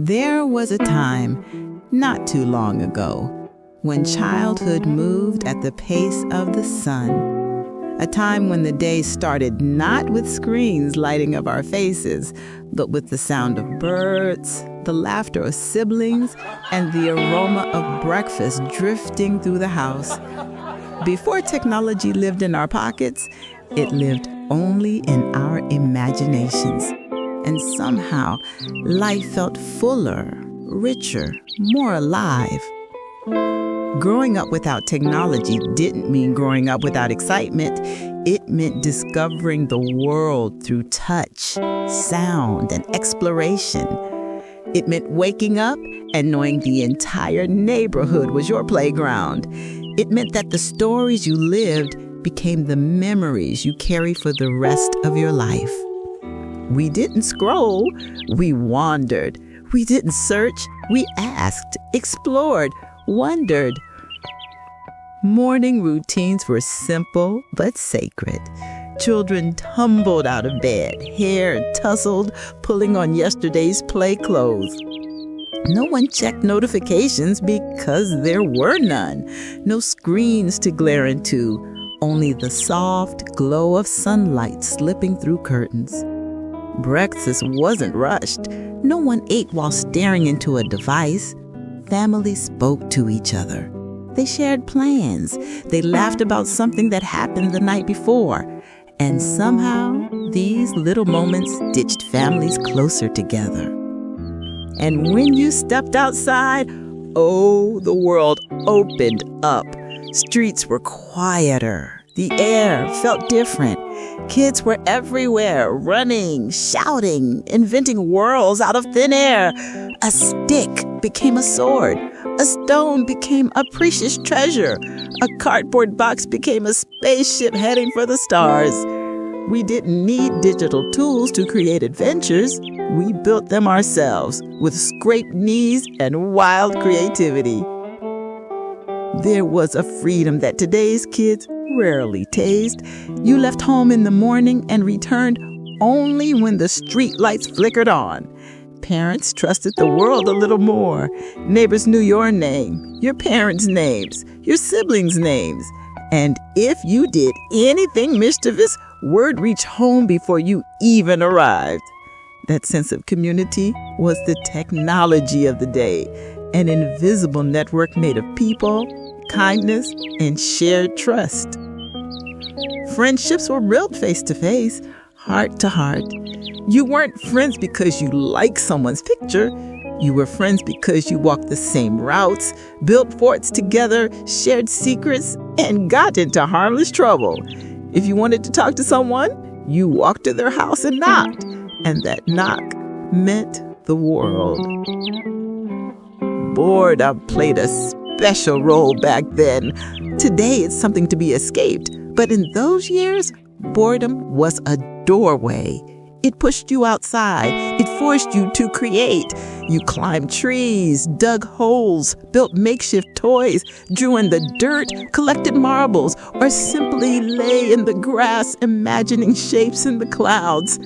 There was a time, not too long ago, when childhood moved at the pace of the sun. A time when the day started not with screens lighting up our faces, but with the sound of birds, the laughter of siblings, and the aroma of breakfast drifting through the house. Before technology lived in our pockets, it lived only in our imaginations. And somehow, life felt fuller, richer, more alive. Growing up without technology didn't mean growing up without excitement. It meant discovering the world through touch, sound, and exploration. It meant waking up and knowing the entire neighborhood was your playground. It meant that the stories you lived became the memories you carry for the rest of your life. We didn't scroll, we wandered. We didn't search, we asked, explored, wondered. Morning routines were simple but sacred. Children tumbled out of bed, hair tousled, pulling on yesterday's play clothes. No one checked notifications because there were none. No screens to glare into, only the soft glow of sunlight slipping through curtains. Breakfast wasn't rushed. No one ate while staring into a device. Families spoke to each other. They shared plans. They laughed about something that happened the night before. And somehow, these little moments stitched families closer together. And when you stepped outside, oh, the world opened up. Streets were quieter. The air felt different. Kids were everywhere, running, shouting, inventing worlds out of thin air. A stick became a sword. A stone became a precious treasure. A cardboard box became a spaceship heading for the stars. We didn't need digital tools to create adventures. We built them ourselves with scraped knees and wild creativity. There was a freedom that today's kids rarely taste. You left home in the morning and returned only when the street lights flickered on. Parents trusted the world a little more. Neighbors knew your name, your parents' names, your siblings' names. And if you did anything mischievous, word reached home before you even arrived. That sense of community was the technology of the day, an invisible network made of people, kindness, and shared trust. Friendships were built face-to-face, heart-to-heart. You weren't friends because you liked someone's picture. You were friends because you walked the same routes, built forts together, shared secrets, and got into harmless trouble. If you wanted to talk to someone, you walked to their house and knocked, and that knock meant the world. Boredom played a special role back then. Today, it's something to be escaped. But in those years, boredom was a doorway. It pushed you outside. It forced you to create. You climbed trees, dug holes, built makeshift toys, drew in the dirt, collected marbles, or simply lay in the grass imagining shapes in the clouds.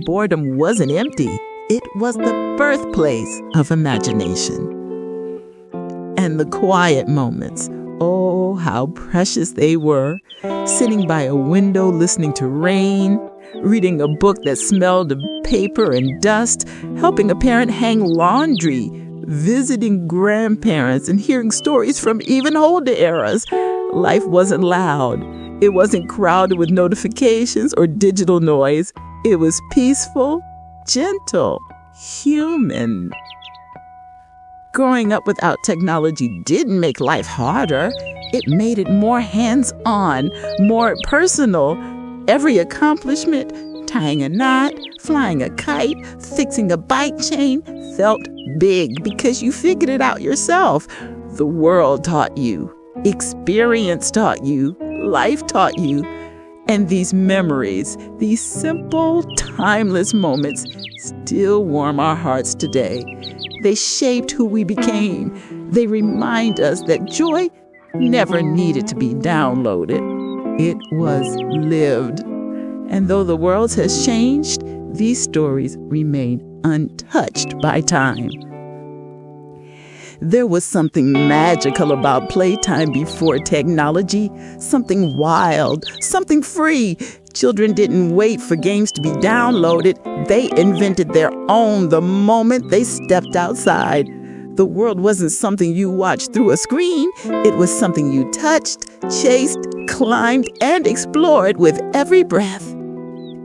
Boredom wasn't empty. It was the birthplace of imagination. And the quiet moments, oh, how precious they were. Sitting by a window listening to rain, reading a book that smelled of paper and dust, helping a parent hang laundry, visiting grandparents and hearing stories from even older eras. Life wasn't loud. It wasn't crowded with notifications or digital noise. It was peaceful, gentle, human. Growing up without technology didn't make life harder. It made it more hands-on, more personal. Every accomplishment, tying a knot, flying a kite, fixing a bike chain, felt big because you figured it out yourself. The world taught you, experience taught you, life taught you. And these memories, these simple, timeless moments, still warm our hearts today. They shaped who we became. They remind us that joy never needed to be downloaded. It was lived. And though the world has changed, these stories remain untouched by time. There was something magical about playtime before technology, something wild, something free. Children didn't wait for games to be downloaded. They invented their own the moment they stepped outside. The world wasn't something you watched through a screen. It was something you touched, chased, climbed, and explored with every breath.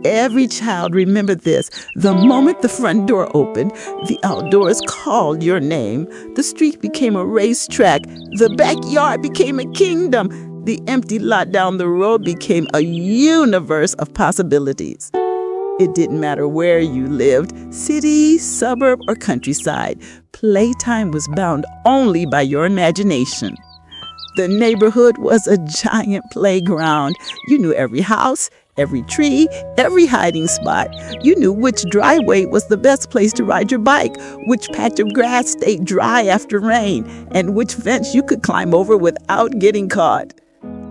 Every child remembered this. The moment the front door opened, the outdoors called your name. The street became a racetrack. The backyard became a kingdom. The empty lot down the road became a universe of possibilities. It didn't matter where you lived, city, suburb, or countryside. Playtime was bound only by your imagination. The neighborhood was a giant playground. You knew every house, every tree, every hiding spot. You knew which driveway was the best place to ride your bike, which patch of grass stayed dry after rain, and which fence you could climb over without getting caught.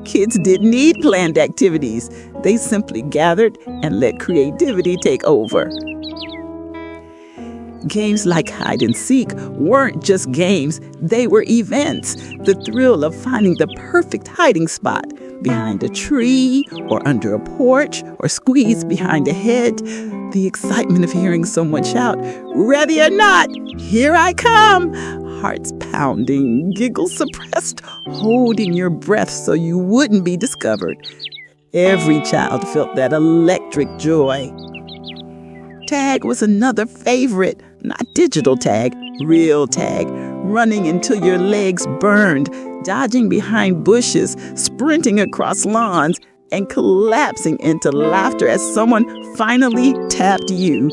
Kids didn't need planned activities. They simply gathered and let creativity take over. Games like hide and seek weren't just games, they were events. The thrill of finding the perfect hiding spot, behind a tree or under a porch or squeezed behind a hedge. The excitement of hearing someone shout, "Ready or not, here I come!" Hearts pounding, giggles suppressed, holding your breath so you wouldn't be discovered. Every child felt that electric joy. Tag was another favorite. Not digital tag, real tag. Running until your legs burned, dodging behind bushes, sprinting across lawns, and collapsing into laughter as someone finally tapped you.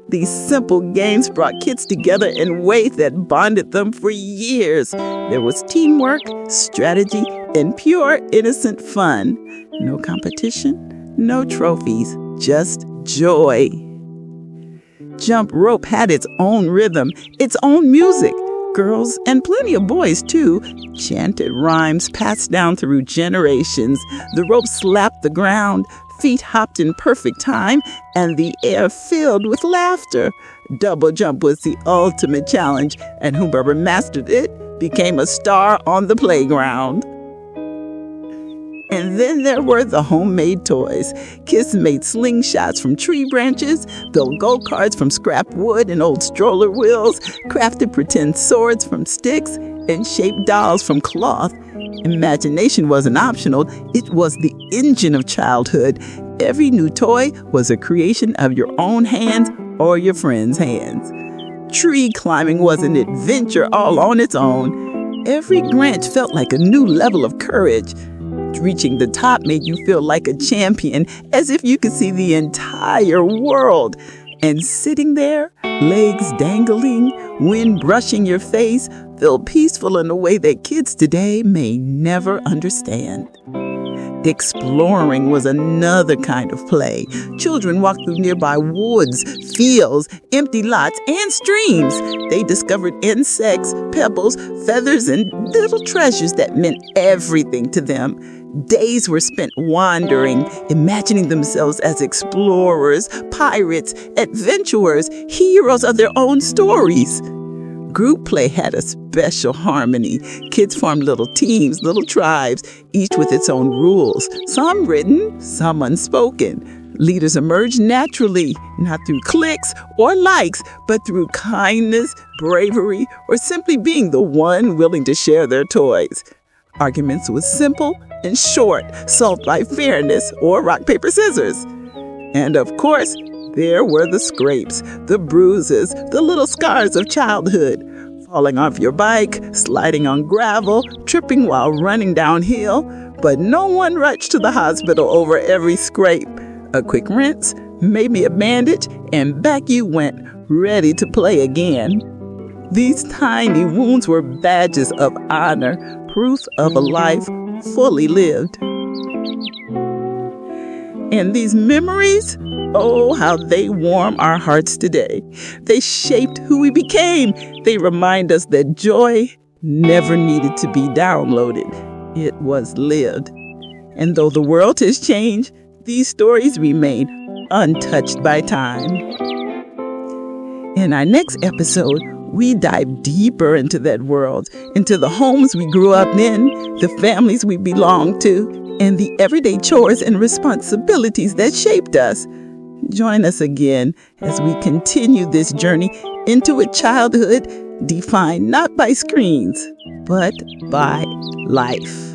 These simple games brought kids together in ways that bonded them for years. There was teamwork, strategy, and pure innocent fun. No competition, no trophies, just joy. Jump rope had its own rhythm, its own music. Girls, and plenty of boys too, chanted rhymes passed down through generations. The rope slapped the ground, feet hopped in perfect time, and the air filled with laughter. Double jump was the ultimate challenge, and whoever mastered it became a star on the playground. And then there were the homemade toys. Kids made slingshots from tree branches, built go-karts from scrap wood and old stroller wheels, crafted pretend swords from sticks, and shaped dolls from cloth. Imagination wasn't optional, it was the engine of childhood. Every new toy was a creation of your own hands or your friends' hands. Tree climbing was an adventure all on its own. Every branch felt like a new level of courage. Reaching the top made you feel like a champion, as if you could see the entire world. And sitting there, legs dangling, wind brushing your face, felt peaceful in a way that kids today may never understand. Exploring was another kind of play. Children walked through nearby woods, fields, empty lots, and streams. They discovered insects, pebbles, feathers, and little treasures that meant everything to them. Days were spent wandering, imagining themselves as explorers, pirates, adventurers, heroes of their own stories. Group play had a special harmony. Kids formed little teams, little tribes, each with its own rules, some written, some unspoken. Leaders emerged naturally, not through clicks or likes, but through kindness, bravery, or simply being the one willing to share their toys. Arguments were simple and short, solved by fairness or rock, paper, scissors. And of course, there were the scrapes, the bruises, the little scars of childhood. Falling off your bike, sliding on gravel, tripping while running downhill. But no one rushed to the hospital over every scrape. A quick rinse, maybe a bandage, and back you went, ready to play again. These tiny wounds were badges of honor, proof of a life fully lived. And these memories, oh, how they warm our hearts today. They shaped who we became. They remind us that joy never needed to be downloaded. It was lived. And though the world has changed, these stories remain untouched by time. In our next episode, we dive deeper into that world, into the homes we grew up in, the families we belong to, and the everyday chores and responsibilities that shaped us. Join us again as we continue this journey into a childhood defined not by screens, but by life.